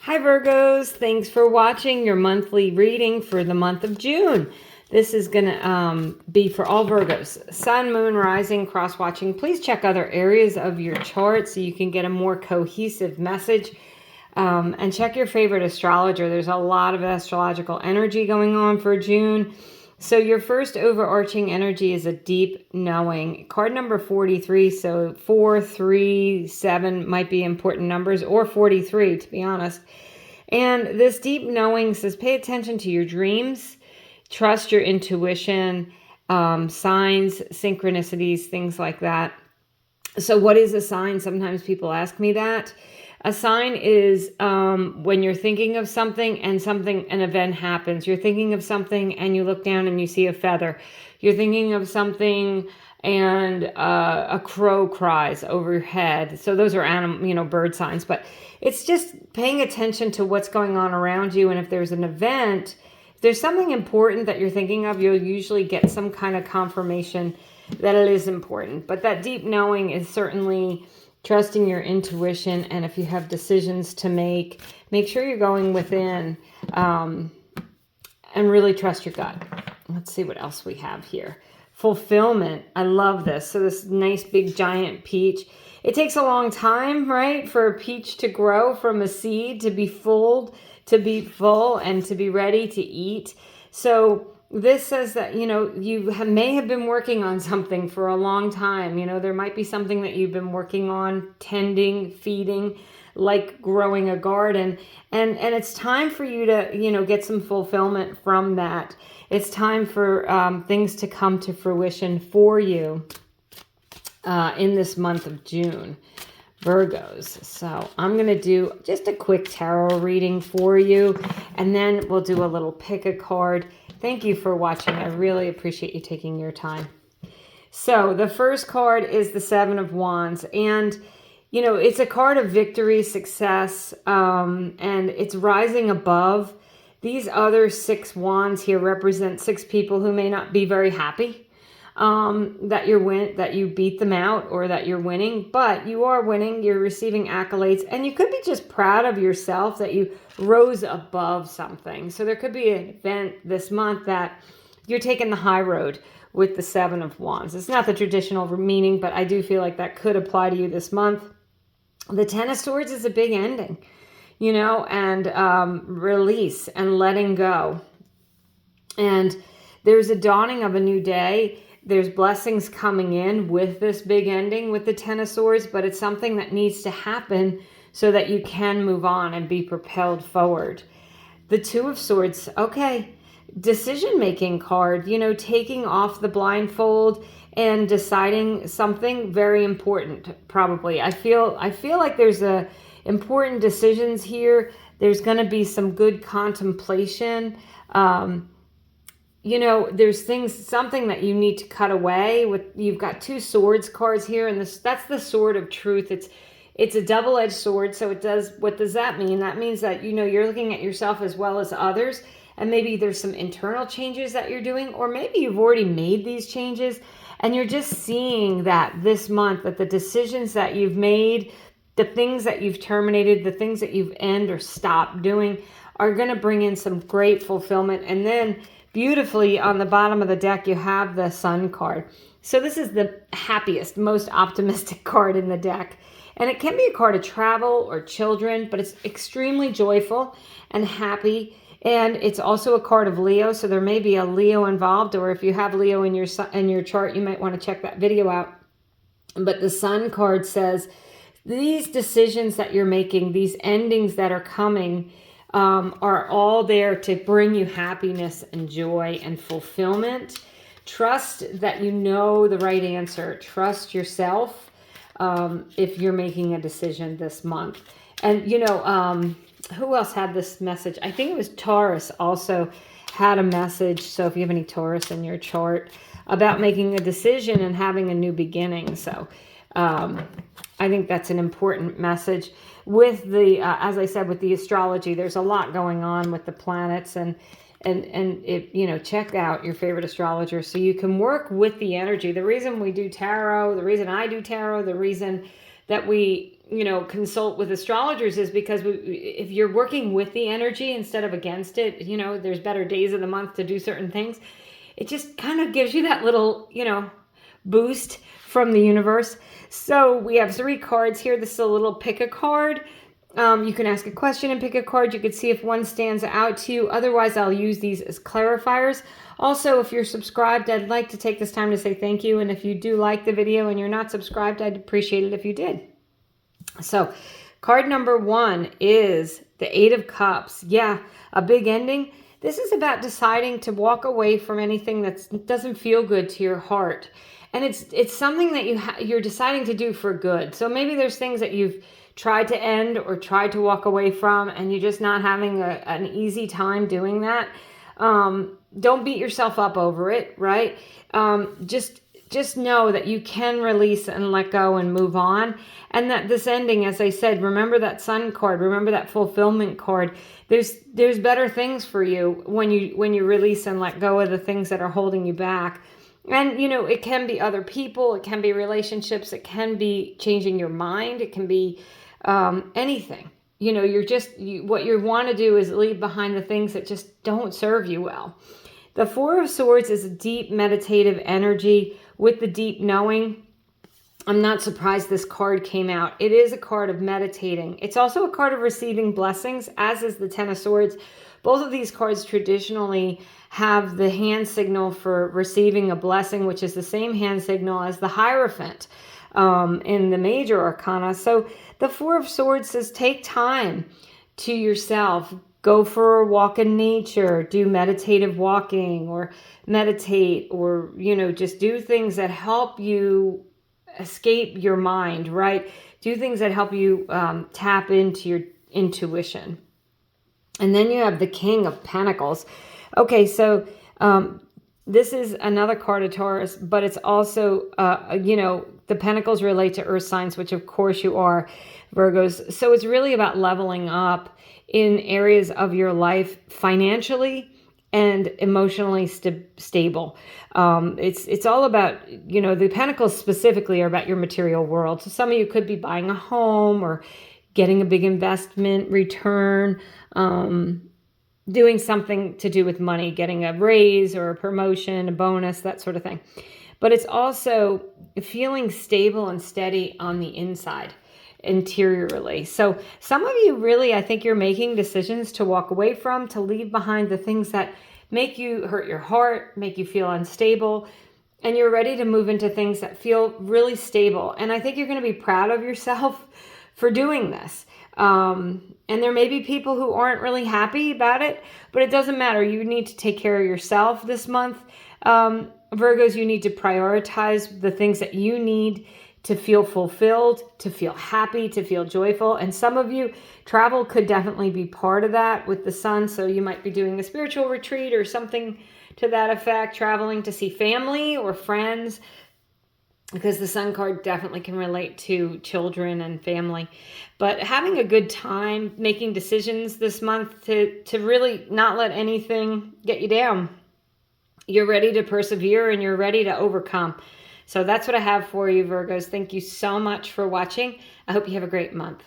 Hi Virgos, thanks for watching your monthly reading for the month of June. This is going to be for all Virgos. Sun, Moon, Rising, cross-watching. Please check other areas of your chart so you can get a more cohesive message. And check your favorite astrologer. There's a lot of astrological energy going on for June. So your first overarching energy is a deep knowing. Card number 43, so 4, 3, 7 might be important numbers, or 43 to be honest. And this deep knowing says pay attention to your dreams, trust your intuition, signs, synchronicities, things like that. So what is a sign? Sometimes people ask me that. A sign is when you're thinking of something and an event happens. You're thinking of something and you look down and you see a feather. You're thinking of something and a crow cries over your head. So those are animal, bird signs. But it's just paying attention to what's going on around you. And if there's an event, if there's something important that you're thinking of, you'll usually get some kind of confirmation that it is important. But that deep knowing is certainly trusting your intuition, and if you have decisions to make sure you're going within and really trust your gut. Let's see what else we have here. Fulfillment. I love this. So this nice big giant peach. It takes a long time, right, for a peach to grow from a seed to be full, and to be ready to eat. So this says that, you may have been working on something for a long time. There might be something that you've been working on, tending, feeding, like growing a garden. And it's time for you to, get some fulfillment from that. It's time for things to come to fruition for you in this month of June, Virgos. So I'm going to do just a quick tarot reading for you, and then we'll do a little pick a card. Thank you for watching. I really appreciate you taking your time. So the first card is the Seven of Wands. And, it's a card of victory, success, and it's rising above. These other 6 wands here represent 6 people who may not be very happy that you beat them out or that you're winning, but you are winning. You're receiving accolades, and you could be just proud of yourself that you rose above something. So there could be an event this month that you're taking the high road with the 7 of Wands. It's not the traditional meaning, but I do feel like that could apply to you this month. The 10 of Swords is a big ending, and release and letting go. And there's a dawning of a new day. There's blessings coming in with this big ending with the 10 of Swords, but it's something that needs to happen so that you can move on and be propelled forward. The 2 of Swords, okay, decision-making card, taking off the blindfold and deciding something very important, probably. I feel like there's important decisions here. There's going to be some good contemplation. There's something that you need to cut away with. You've got 2 swords cards here, and that's the sword of truth. It's a double-edged sword. So what does that mean? That means that, you're looking at yourself as well as others, and maybe there's some internal changes that you're doing, or maybe you've already made these changes and you're just seeing that this month, that the decisions that you've made, the things that you've terminated, the things that you've ended or stopped doing are going to bring in some great fulfillment. And then beautifully on the bottom of the deck, you have the Sun card. So this is the happiest, most optimistic card in the deck. And it can be a card of travel or children, but it's extremely joyful and happy. And it's also a card of Leo, so there may be a Leo involved, or if you have Leo in your chart, you might want to check that video out. But the Sun card says these decisions that you're making, these endings that are coming, are all there to bring you happiness and joy and fulfillment. Trust that you know the right answer. Trust yourself if you're making a decision this month. And, who else had this message? I think it was Taurus also had a message. So if you have any Taurus in your chart, about making a decision and having a new beginning. So I think that's an important message. With the, as I said, with the astrology, there's a lot going on with the planets, and it, check out your favorite astrologer so you can work with the energy. The reason we do tarot, the reason I do tarot, the reason that we consult with astrologers is because if you're working with the energy instead of against it, there's better days of the month to do certain things. It just kind of gives you that little, boost from the universe. So we have 3 cards here. This is a little pick a card. You can ask a question and pick a card. You could see if one stands out to you. Otherwise, I'll use these as clarifiers. Also, if you're subscribed, I'd like to take this time to say thank you. And if you do like the video and you're not subscribed, I'd appreciate it if you did. So card number 1 is the 8 of Cups. Yeah, a big ending. This is about deciding to walk away from anything that doesn't feel good to your heart. And it's something that you're deciding to do for good. So maybe there's things that you've tried to end or tried to walk away from, and you're just not having an easy time doing that. Don't beat yourself up over it, right? Just know that you can release and let go and move on. And that this ending, as I said, remember that Sun card, remember that fulfillment card. There's better things for you when you release and let go of the things that are holding you back. And, it can be other people, it can be relationships, it can be changing your mind, it can be anything. What you want to do is leave behind the things that just don't serve you well. The 4 of Swords is a deep meditative energy with the deep knowing. I'm not surprised this card came out. It is a card of meditating. It's also a card of receiving blessings, as is the 10 of Swords. Both of these cards traditionally have the hand signal for receiving a blessing, which is the same hand signal as the Hierophant in the major arcana. So the 4 of Swords says take time to yourself. Go for a walk in nature, do meditative walking, or meditate, or, just do things that help you escape your mind, right? Do things that help you tap into your intuition. And then you have the King of Pentacles. Okay, so this is another card of Taurus, but it's also, the Pentacles relate to earth signs, which of course you are, Virgos. So it's really about leveling up in areas of your life financially and emotionally stable. It's all about, the Pentacles specifically are about your material world. So some of you could be buying a home or getting a big investment return, doing something to do with money, getting a raise or a promotion, a bonus, that sort of thing. But it's also feeling stable and steady on the inside, interiorly. So some of you really, I think you're making decisions to walk away from, to leave behind the things that make you hurt your heart, make you feel unstable, and you're ready to move into things that feel really stable. And I think you're going to be proud of yourself for doing this. And there may be people who aren't really happy about it, but it doesn't matter. You need to take care of yourself this month. Virgos, you need to prioritize the things that you need to feel fulfilled, to feel happy, to feel joyful. And some of you, travel could definitely be part of that with the Sun. So you might be doing a spiritual retreat or something to that effect, traveling to see family or friends, because the Sun card definitely can relate to children and family. But having a good time, making decisions this month to really not let anything get you down. You're ready to persevere and you're ready to overcome. So that's what I have for you, Virgos. Thank you so much for watching. I hope you have a great month.